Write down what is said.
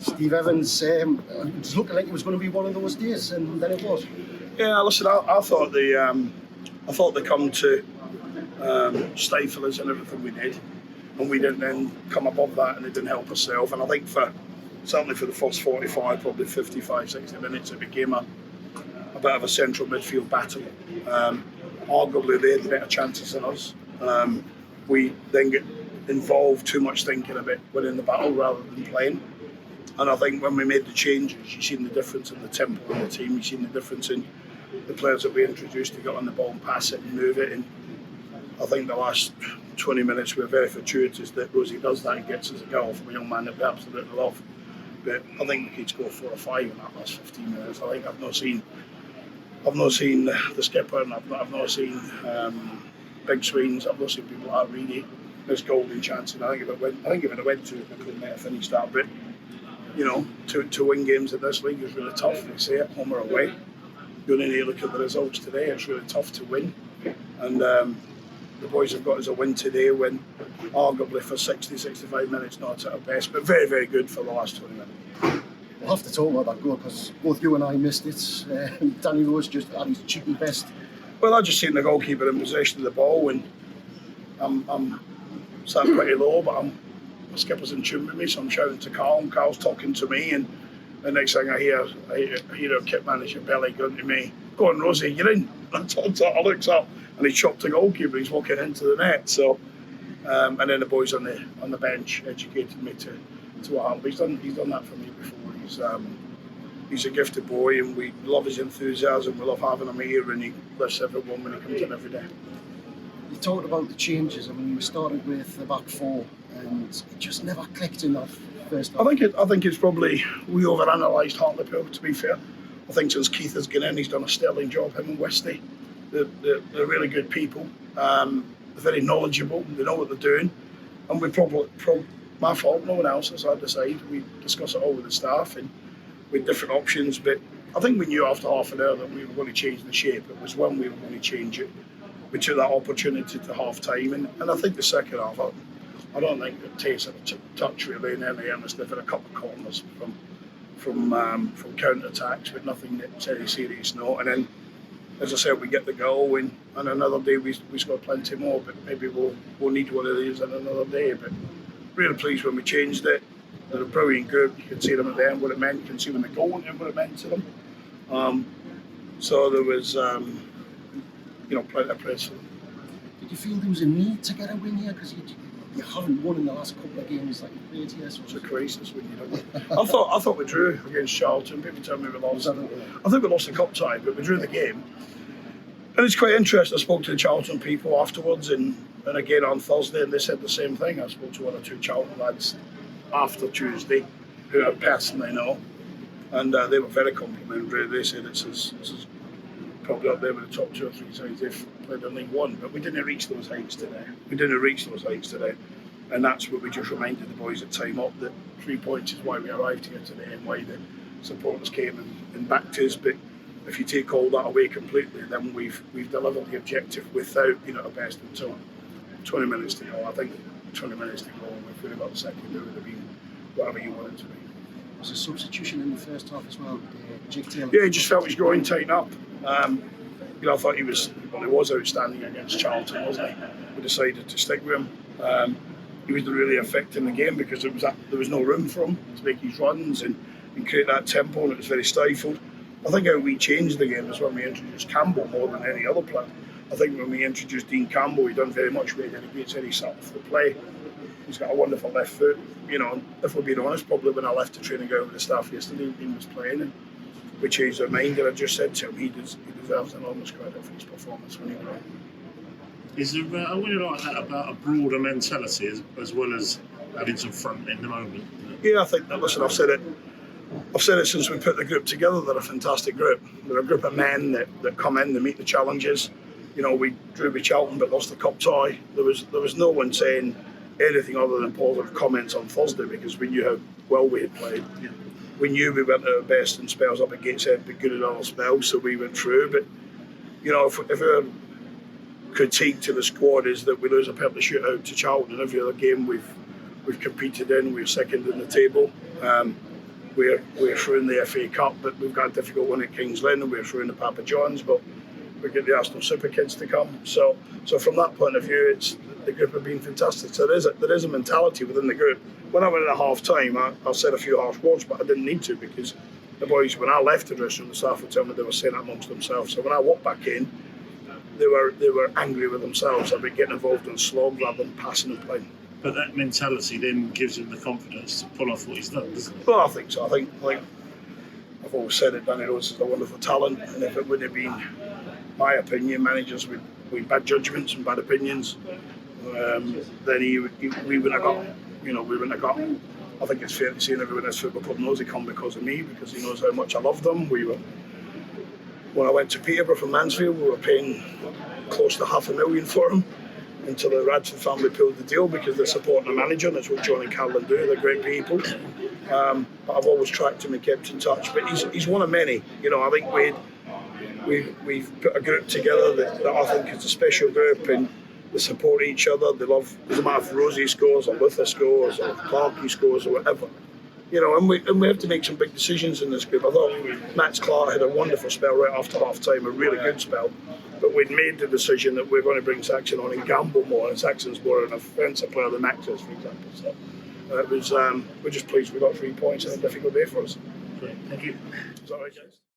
Steve Evans, it was looking like it was going to be one of those days, and then it was. Yeah, listen, I thought they come to stifle us and everything we did, and we didn't then come above that, and it didn't help ourselves. And I think certainly for the first 45, probably 55, 60 minutes, it became a bit of a central midfield battle. Arguably, they had the better chances than us. We then get involved too much thinking about winning the battle rather than playing. And I think when we made the changes, you've seen the difference in the tempo of the team. You've seen the difference in the players that we introduced to get on the ball and pass it and move it. And I think the last 20 minutes were very fortuitous that Rosie does that and gets us a goal from a young man that we absolutely love. But I think we could score 4 or 5 in that last 15 minutes. I think I've not seen the skipper, and I've not seen big swings. I've not seen people that really miss golden chances. I think if it went to, we could have finished that. But you know, to win games in this league is really tough. They say it, home or away. You only look at the results today. It's really tough to win, and the boys have got us a win today when arguably for 60, 65 minutes not at our best, but very, very good for the last 20 minutes. We'll have to talk about that goal because both you and I missed it. Danny Rose just at his cheeky best. Well, I just seen the goalkeeper in possession of the ball, and I'm sat pretty low, but my skipper's in tune with me, so I'm shouting to Carl, and Carl's talking to me, and the next thing I hear our kit manager Belly going to me, "Go on, Rosie, you're in." I looks up, and he chopped the goalkeeper. He's walking into the net. So, and then the boys on the bench educated me to what happened. He's done that for me before. He's a gifted boy, and we love his enthusiasm. We love having him here, and he lifts everyone when he comes in every day. You talked about the changes. I mean, you started with the back four, and it just never clicked in that first half. I think it's probably we overanalyzed Hartlepool. To be fair, I think since Keith has gone in, he's done a sterling job. Him and Westy, they're really good people. They're very knowledgeable. They know what they're doing, and we probably my fault. No one else has had to decide. We discuss it all with the staff and with different options. But I think we knew after half an hour that we were going to change the shape. It was when we were going to change it. We took that opportunity to half time, and I think the second half, I don't think it takes a touch really in any earnest. They've had a couple of corners from counter attacks, but nothing that's any serious. No, and then as I said, we get the goal, and another day we score plenty more. But maybe we'll need one of these on another day. But really pleased when we changed it. They're a brilliant group. You can see them at the end what it meant. You can see when they go and what it meant to them. So there was. Plenty of praise for them. Did you feel there was a need to get a win here? Because you haven't won in the last couple of games that you've played here. So it's a crisis when you don't. I thought we drew against Charlton. People tell me we lost. I think we lost the cup tie, but we drew the game. And it's quite interesting. I spoke to the Charlton people afterwards, and again on Thursday, and they said the same thing. I spoke to one or two Charlton lads after Tuesday, who I personally know, and they were very complimentary. They said this is probably up there with the top 2 or 3 sides they've played in League One, but we didn't reach those heights today. And that's what we just reminded the boys at time up, that 3 points is why we arrived here today and why the supporters came and backed us. But if you take all that away completely, then we've delivered the objective without being at our best until 20 minutes to go. I think 20 minutes to go, if we'd have got the second, it would have been whatever you wanted to be. Was a substitution in the first half as well? Jake Taylor? Yeah, he just felt his groin tighten up. I thought he was outstanding against Charlton, wasn't he? We decided to stick with him. He wasn't really affecting the game because there was no room for him to make his runs and create that tempo, and it was very stifled. I think how we changed the game is when we introduced Campbell more than any other player. I think when we introduced Dean Campbell, he done very much with it. He gets any sort of play. He's got a wonderful left foot. If we're being honest, probably when I left the training ground with the staff yesterday, he was playing, and we changed our mind. And I just said to him, he deserves enormous credit for his performance when he played. Is there a winner like that about a broader mentality as well as having some front in the moment? Yeah, I think that. Listen, I've said it since we put the group together. They're a fantastic group. They're a group of men that come in, they meet the challenges. We drew with Charlton but lost the cup tie. There was no one saying anything other than positive comments on Thursday because we knew how well we had played. Yeah. We knew we went at our best in spells up at Gateshead, but good in other spells, so we went through. But if our critique to the squad is that we lose a penalty shootout to Charlton, every other game we've competed in, we're second in the table. we're through in the FA Cup, but we've got a difficult one at Kings Lynn, and we're through in the Papa John's, but we get the Arsenal Super Kids to come. So from that point of view, the group have been fantastic. So there is a mentality within the group. When I went in at half time, I said a few harsh words, but I didn't need to, because the boys, when I left the dressing room, the staff would tell me they were saying that amongst themselves. So when I walked back in, they were angry with themselves about getting involved in slog rather than passing and playing. But that mentality then gives him the confidence to pull off what he's done, doesn't it? Well, I think so. I think, like I've always said, it, Danny Rose is a wonderful talent, and if it wouldn't have been my opinion, managers with bad judgments and bad opinions, then we wouldn't have got. We wouldn't have got. I think it's fair to say everyone in this football club knows he come because of me, because he knows how much I love them. When I went to Peterborough from Mansfield, we were paying close to $500,000 for him until the Radford family pulled the deal, because they're supporting the manager, and that's what John and Carolyn do. They're great people. But I've always tracked him and kept in touch. But he's one of many. I think we've put a group together that I think is a special group, and they support each other. They love. Doesn't matter if Rosie scores or Luther scores or Clarkey scores or whatever. And we have to make some big decisions in this group. I thought Max Clark had a wonderful spell right after half time, a really good spell. But we'd made the decision that we're going to bring Saxon on and gamble more, and Saxon's more an offensive player than Max is, for example. So it was, we're just pleased we got 3 points in a difficult day for us. Great, thank you. Is that right, guys?